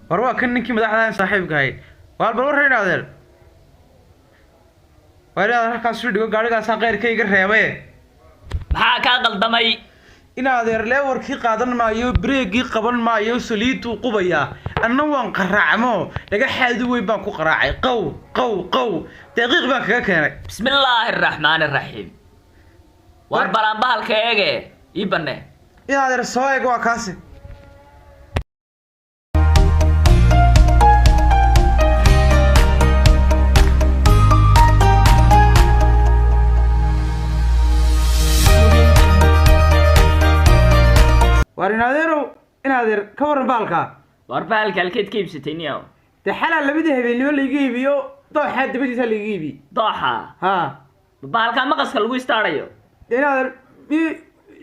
warwa kan ninkii madaxda saaxiibka ahay wal bal warayna adeer wariya halkaas soo dhigo gaarigaas aan qeyrkayga reebay maxaa ka qaldamay in adeer leewarkii qaadan maayo breegi qaban maayo saliidu qubaya anna waan qaraacmo laga xaadu way baan ku qaraacay qow daqiiq baan kaga keenay bismillaahir rahmaanir rahiim war balan bahalka eege ibane in adeer soo eeg waa kaasi وارين هذير كور بالكا واربالك الكيد كيف ستينيو تحلا لبده هبينيو اللي يجيبيو ضاحة دبدي اللي يجيبي ضاحة ها بالكا ما قصك لو يستاريو هذير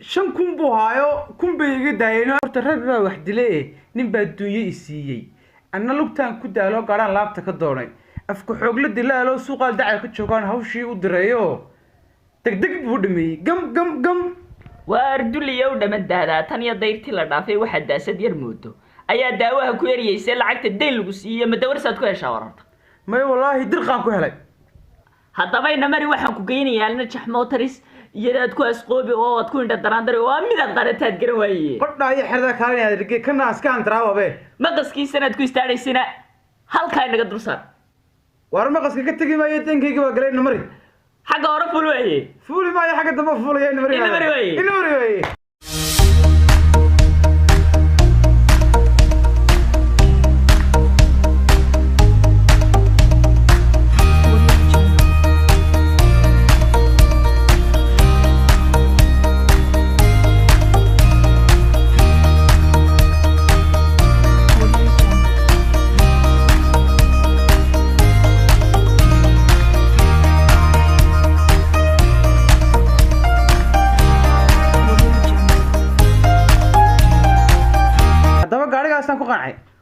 شن كم بوهايو كم بيجي داينو ترى واحد ليه نبى الدنيا يسيي أنا لقطان كده لو قران لابتك الدوري أفكو حقل الدلا لو سوق الدعاء كتشوفان هوشي ودريو تقدق بودمي قم واردولي يودا مدادا تانيا دايرتي لا دافay waxa daasad yar moodo ayaa daawaha ku yariyay lacagta deyn lagu siiyay ma dawarsaad ku heshaa wararta may wallahi dirqan ku helay hadaba ina mari waxaan ku geynayaa najax motoris iyadaad ku asqoobi oo wad ku indha daraandare waa mid qarataad garan waayay qodhaay xirada kaalin aad dhigay kana askaan daraawabe maqaskiisanaad ku istaaraysina halka inaga dulsar war maqaska ka tagi maayo dankayga waa galay numari حاجة أعرف فول وإيه؟ فول ما هي حاجة دم فول يا إنمري إنمري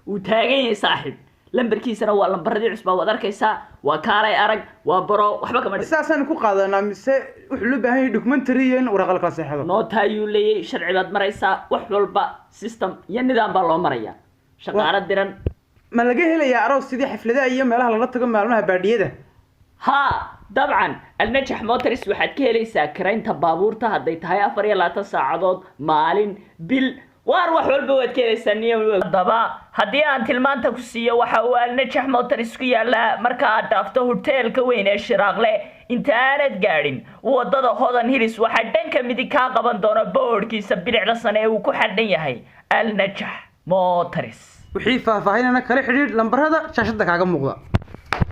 وتاجي صاحب لمبركي سنة ولا لمبردي عصبة ودركيسا وكاري أرق وبرو وحبك ما أساسا كو قادنا مس وحلو بهاي دوكمنتريين ورقلك صحيح نوت هايو لي شرعي باد مريسا وحلو با سيستم ينظام بالله مريا شغالة درن ما لقيه لي يا أروس سيدي حفلة أيام مالها لا تقوم معلومها بعديده ها طبعا النجح موترس waxaad ka helaysaa karaynta baabuurta haday tahay 4 saacadood maalin bil war wax walba waad ka helaysaa daba hadii aan tilmaanta ku siiyo waxa uu alnajax motoris ku yaala marka aad dhaafto hotelka weyn ee Shiraaqle inta aanad gaadhin wadada Hodan Hills waxa dhanka midig ka qaban doona boorkiisa bilicda sane uu ku xadhan yahay alnajax motoris wixii faahfaahinana kala xiriir lambarada shaashada kaaga muuqda